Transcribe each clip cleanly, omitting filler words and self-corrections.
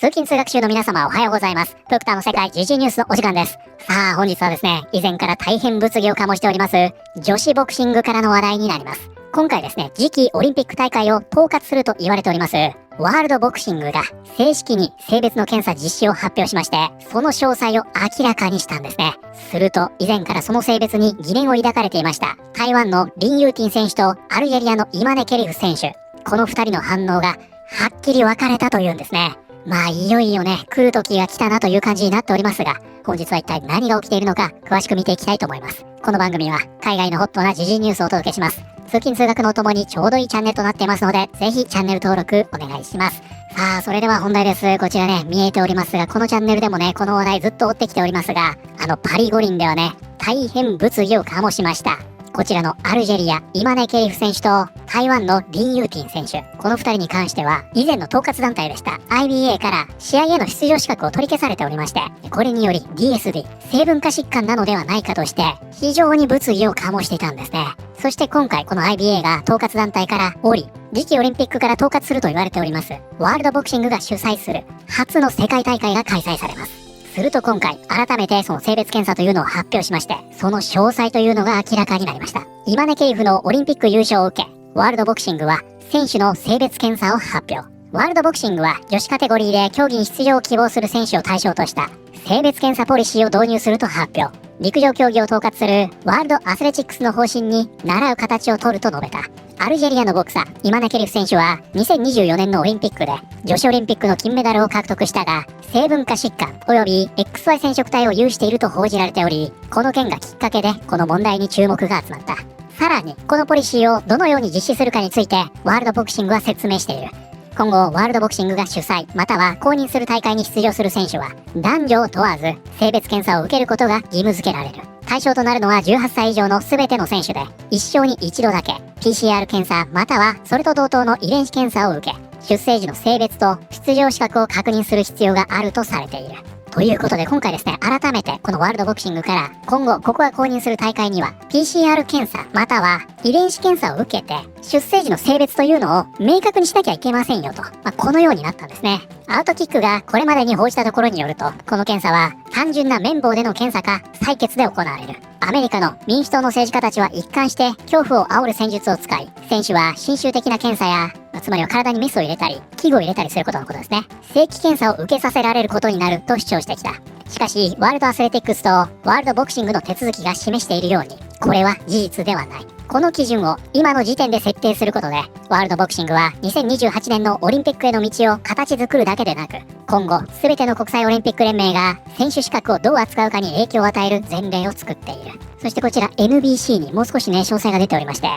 通勤通学中の皆様おはようございます。ドクターの世界 GG ニュースのお時間です。さあ本日はですね、以前から大変物議を醸しております女子ボクシングからの話題になります。今回ですね、次期オリンピック大会を統括すると言われておりますワールドボクシングが正式に性別の検査実施を発表しまして、その詳細を明らかにしたんですね。すると以前からその性別に疑念を抱かれていました台湾のリン・ユーティン選手とアルジェリアのイマネ・ケリフ選手、この2人の反応がはっきり分かれたというんですね。まあいよいよね、来る時が来たなという感じになっておりますが、本日は一体何が起きているのか詳しく見ていきたいと思います。この番組は海外のホットな時事ニュースをお届けします。通勤通学のともにちょうどいいチャンネルとなっていますので、ぜひチャンネル登録お願いします。さあそれでは本題です。こちらね、見えておりますが、このチャンネルでもね、この話題ずっと追ってきておりますが、パリ五輪ではね、大変物議を醸しました。こちらのアルジェリア、イマネ・ケリフ選手と台湾のリン・ユーティン選手、この2人に関しては以前の統括団体でした IBA から試合への出場資格を取り消されておりまして、これにより DSD 成分化疾患なのではないかとして非常に物議を醸していたんですね。そして今回この IBA が統括団体から次期オリンピックから統括すると言われておりますワールドボクシングが主催する初の世界大会が開催されます。すると今回改めてその性別検査というのを発表しまして、その詳細というのが明らかになりました。イマネ・ケリフのオリンピック優勝を受け、ワールドボクシングは選手の性別検査を発表。ワールドボクシングは女子カテゴリーで競技に出場を希望する選手を対象とした性別検査ポリシーを導入すると発表。陸上競技を統括するワールドアスレチックスの方針に倣う形を取ると述べた。アルジェリアのボクサーイマネ・ケリフ選手は2024年のオリンピックで女子オリンピックの金メダルを獲得したが、成分化疾患及び XY 染色体を有していると報じられており、この件がきっかけでこの問題に注目が集まった。さらにこのポリシーをどのように実施するかについてワールドボクシングは説明している。今後ワールドボクシングが主催または公認する大会に出場する選手は男女を問わず性別検査を受けることが義務付けられる。対象となるのは18歳以上の全ての選手で、一生に一度だけ PCR 検査またはそれと同等の遺伝子検査を受け、出生時の性別と出場資格を確認する必要があるとされている。ということで今回ですね、改めてこのワールドボクシングから今後ここが公認する大会には PCR 検査または遺伝子検査を受けて出生時の性別というのを明確にしなきゃいけませんよと、このようになったんですね。アウトキックがこれまでに報じたところによると、この検査は単純な綿棒での検査か採血で行われる。アメリカの民主党の政治家たちは一貫して恐怖を煽る戦術を使い、選手は侵襲的な検査やつまりは体にメスを入れたり器具を入れたりすることのことですね、正規検査を受けさせられることになると主張してきた。しかしワールドアスレティックスとワールドボクシングの手続きが示しているように、これは事実ではない。この基準を今の時点で設定することで、ワールドボクシングは2028年のオリンピックへの道を形作るだけでなく、今後全ての国際オリンピック連盟が選手資格をどう扱うかに影響を与える前例を作っている。そしてこちら NBC にもう少しね詳細が出ておりまして、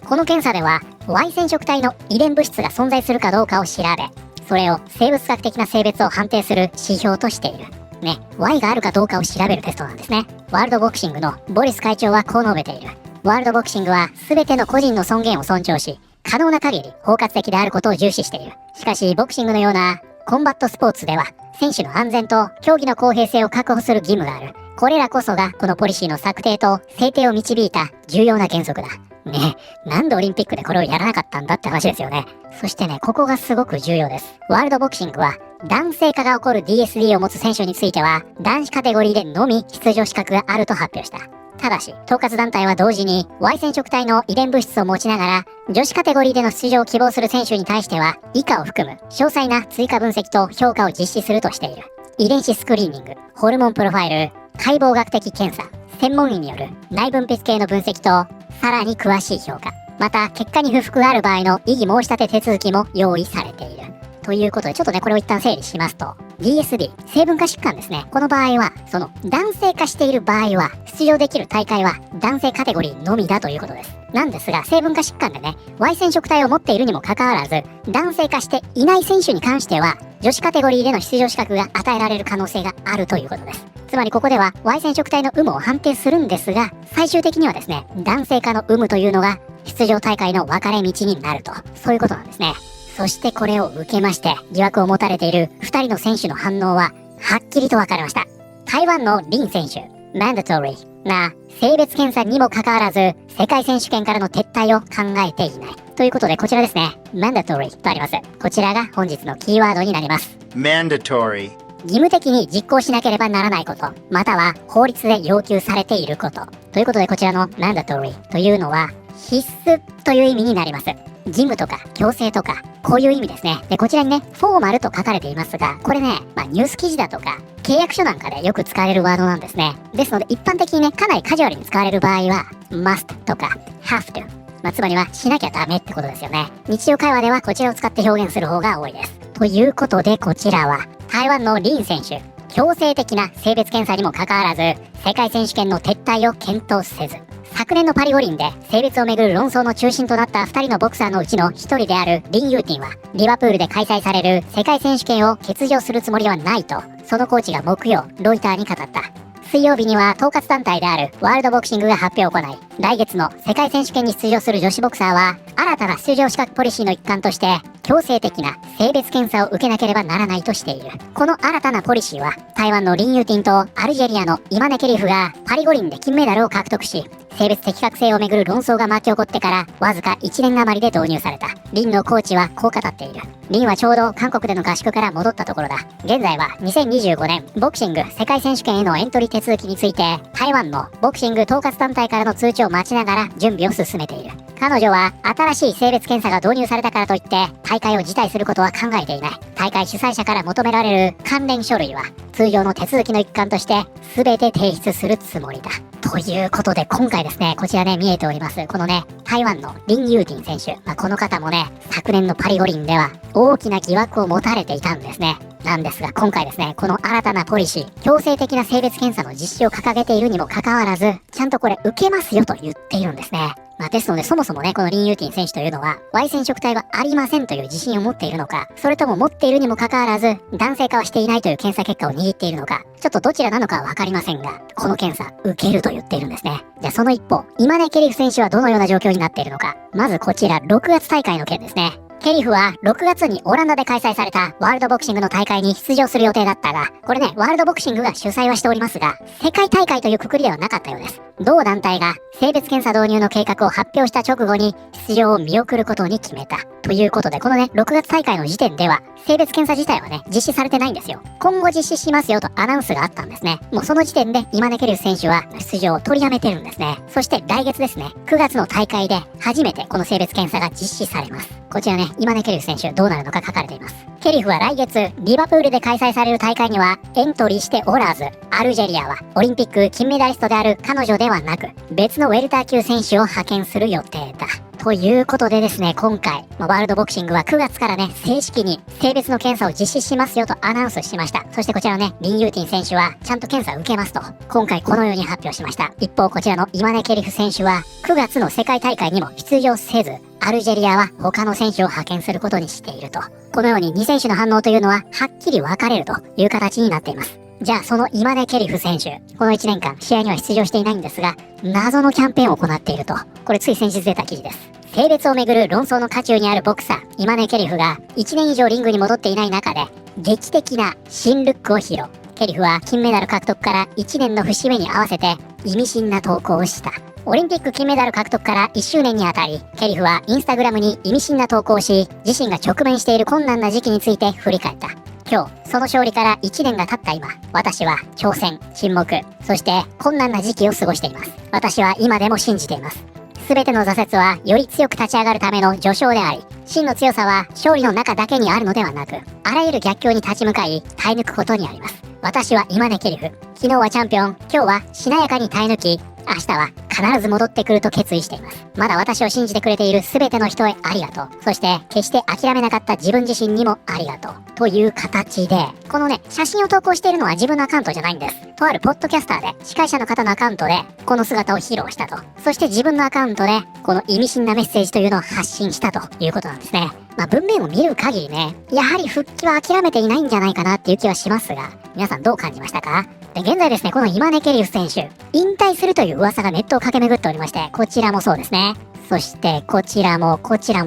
この検査では Y 染色体の遺伝物質が存在するかどうかを調べ、それを生物学的な性別を判定する指標としている。ね、Y があるかどうかを調べるテストなんですね。ワールドボクシングのボリス会長はこう述べている。ワールドボクシングは全ての個人の尊厳を尊重し、可能な限り包括的であることを重視している。しかしボクシングのようなコンバットスポーツでは選手の安全と競技の公平性を確保する義務がある。これらこそがこのポリシーの策定と制定を導いた重要な原則だ。ねえ、なんでオリンピックでこれをやらなかったんだって話ですよね。そしてね、ここがすごく重要です。ワールドボクシングは男性化が起こる DSD を持つ選手については男子カテゴリーでのみ出場資格があると発表した。ただし統括団体は同時に Y 染色体の遺伝物質を持ちながら女子カテゴリーでの出場を希望する選手に対しては以下を含む詳細な追加分析と評価を実施するとしている。遺伝子スクリーニング、ホルモンプロファイル、解剖学的検査、専門医による内分泌系の分析とさらに詳しい評価、また結果に不服がある場合の異議申し立て手続きも用意されている。ということでちょっとねこれを一旦整理しますと、 DSD 成分化疾患ですね。この場合はその男性化している場合は出場できる大会は男性カテゴリーのみだということです。なんですが成分化疾患でね Y 染色体を持っているにもかかわらず男性化していない選手に関しては女子カテゴリーでの出場資格が与えられる可能性があるということです。つまりここでは Y 染色体の有無を判定するんですが、最終的にはですね男性化の有無というのが出場大会の分かれ道になると、そういうことなんですね。そしてこれを受けまして疑惑を持たれている2人の選手の反応ははっきりと分かれました。台湾のリン選手、マンダトリーな性別検査にもかかわらず世界選手権からの撤退を考えていないということで、こちらですね、マンダトリーとあります。こちらが本日のキーワードになります。mandatory 義務的に実行しなければならないこと、または法律で要求されていること。ということでこちらの mandatory というのは必須という意味になります。義務とか強制とか、こういう意味ですね。で、こちらにね、フォーマルと書かれていますが、これね、ニュース記事だとか、契約書なんかでよく使われるワードなんですね。ですので、一般的にね、かなりカジュアルに使われる場合は、must とか have to。つまりは、しなきゃダメってことですよね。日常会話ではこちらを使って表現する方が多いです。ということで、こちらは、台湾のリン選手、強制的な性別検査にもかかわらず、世界選手権の撤退を検討せず、昨年のパリ五輪で性別をめぐる論争の中心となった2人のボクサーのうちの1人であるリン・ユーティンは、リバプールで開催される世界選手権を欠場するつもりはないと、そのコーチが木曜、ロイターに語った。水曜日には統括団体であるワールドボクシングが発表を行い、来月の世界選手権に出場する女子ボクサーは、新たな出場資格ポリシーの一環として、強制的な性別検査を受けなければならないとしている。この新たなポリシーは、台湾のリン・ユーティンとアルジェリアのイマネ・ケリフがパリ五輪で金メダルを獲得し、性別適格性をめぐる論争が巻き起こってからわずか1年余りで導入された。リンのコーチはこう語っている。リンはちょうど韓国での合宿から戻ったところだ。現在は2025年ボクシング世界選手権へのエントリー手続きについて、台湾のボクシング統括団体からの通知を待ちながら準備を進めている。彼女は新しい性別検査が導入されたからといって大会を辞退することは考えていない。大会主催者から求められる関連書類は通常の手続きの一環として全て提出するつもりだ。ということで今回ですね、こちらね見えておりますこのね、台湾のリン・ユーティン選手、この方もね、昨年のパリ五輪では大きな疑惑を持たれていたんですね。なんですが今回ですね、この新たなポリシー、強制的な性別検査の実施を掲げているにもかかわらず、ちゃんとこれ受けますよと言っているんですね。ですのでそもそもね、このリン・ユーティン選手というのは Y 染色体はありませんという自信を持っているのか、それとも持っているにもかかわらず男性化はしていないという検査結果を握っているのか、ちょっとどちらなのかはわかりませんが、この検査受けると言っているんですね。じゃあその一方、イマネ・ケリフ選手はどのような状況になっているのか。まずこちら6月大会の件ですね。ケリフは6月にオランダで開催されたワールドボクシングの大会に出場する予定だったが、これね、ワールドボクシングが主催はしておりますが、世界大会という括りではなかったようです。同団体が性別検査導入の計画を発表した直後に出場を見送ることに決めた。ということで、このね、6月大会の時点では、性別検査自体はね、実施されてないんですよ。今後実施しますよとアナウンスがあったんですね。もうその時点で、イマネ・ケリフ選手は出場を取りやめてるんですね。そして来月ですね、9月の大会で初めてこの性別検査が実施されます。こちらね、イマネ・ケリフ選手どうなるのか書かれています。ケリフは来月、リバプールで開催される大会にはエントリーしておらず、アルジェリアはオリンピック金メダリストである彼女ではなく、別のウェルター級選手を派遣する予定だ。ということでですね、今回、ワールドボクシングは9月からね、正式に性別の検査を実施しますよとアナウンスしました。そしてこちらのね、リン・ユーティン選手は、ちゃんと検査を受けますと、今回このように発表しました。一方、こちらのイマネ・ケリフ選手は、9月の世界大会にも出場せず、アルジェリアは他の選手を派遣することにしていると。このように2選手の反応というのは、はっきり分かれるという形になっています。じゃあそのイマネ・ケリフ選手、この1年間試合には出場していないんですが、謎のキャンペーンを行っていると。これつい先日出た記事です。性別をめぐる論争の渦中にあるボクサー、イマネ・ケリフが1年以上リングに戻っていない中で、劇的な新ルックを披露。ケリフは金メダル獲得から1年の節目に合わせて意味深な投稿をした。オリンピック金メダル獲得から1周年にあたり、ケリフはインスタグラムに意味深な投稿をし、自身が直面している困難な時期について振り返った。今日、その勝利から1年が経った今、私は挑戦、沈黙、そして困難な時期を過ごしています。私は今でも信じています。すべての挫折はより強く立ち上がるための序章であり、真の強さは勝利の中だけにあるのではなく、あらゆる逆境に立ち向かい、耐え抜くことにあります。私はイマネ・ケリフ。昨日はチャンピオン、今日はしなやかに耐え抜き、明日は必ず戻ってくると決意しています。まだ私を信じてくれている全ての人へありがとう。そして決して諦めなかった自分自身にもありがとう。という形で、このね、写真を投稿しているのは自分のアカウントじゃないんです。とあるポッドキャスターで、司会者の方のアカウントで、この姿を披露したと。そして自分のアカウントで、この意味深なメッセージというのを発信したということなんですね。文面を見る限りね、やはり復帰は諦めていないんじゃないかなっていう気はしますが、皆さんどう感じましたか？で、現在ですね、このイマネ・ケリフ選手、引退するという噂がネットを駆け巡っておりまして、こちらもそうですね。そして、こちらも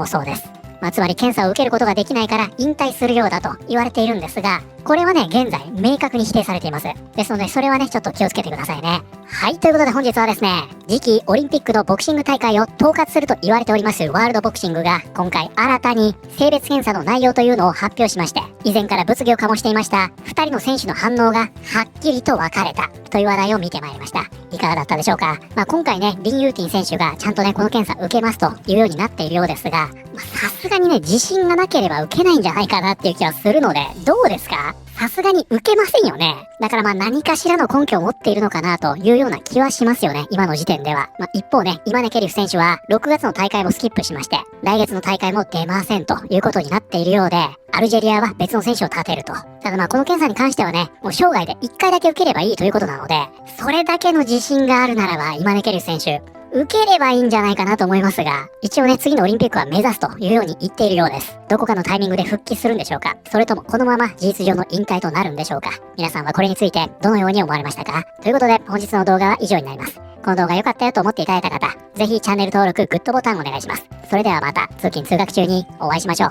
そうです。つまり検査を受けることができないから引退するようだと言われているんですが、これはね、現在明確に否定されています。ですので、それはね、ちょっと気をつけてくださいね。はい、ということで本日はですね、次期オリンピックのボクシング大会を統括すると言われておりますワールドボクシングが、今回新たに性別検査の内容というのを発表しまして、以前から物議を醸していました2人の選手の反応がはっきりと分かれたという話題を見てまいりました。いかがだったでしょうか。今回ね、リン・ユーティン選手がちゃんとね、この検査受けますというようになっているようですが、さすがにね、自信がなければ受けないんじゃないかなっていう気はするので、どうですか？さすがに受けませんよね。だから何かしらの根拠を持っているのかなというような気はしますよね、今の時点では。一方ね、イマネ・ケリフ選手は6月の大会もスキップしまして、来月の大会も出ませんということになっているようで、アルジェリアは別の選手を立てると。ただこの検査に関してはね、もう生涯で1回だけ受ければいいということなので、それだけの自信があるならば、イマネ・ケリフ選手、受ければいいんじゃないかなと思いますが、一応ね、次のオリンピックは目指すというように言っているようです。どこかのタイミングで復帰するんでしょうか？それともこのまま事実上の引退となるんでしょうか？皆さんはこれについてどのように思われましたか？ということで、本日の動画は以上になります。この動画良かったよと思っていただいた方、ぜひチャンネル登録、グッドボタンお願いします。それではまた通勤通学中にお会いしましょう。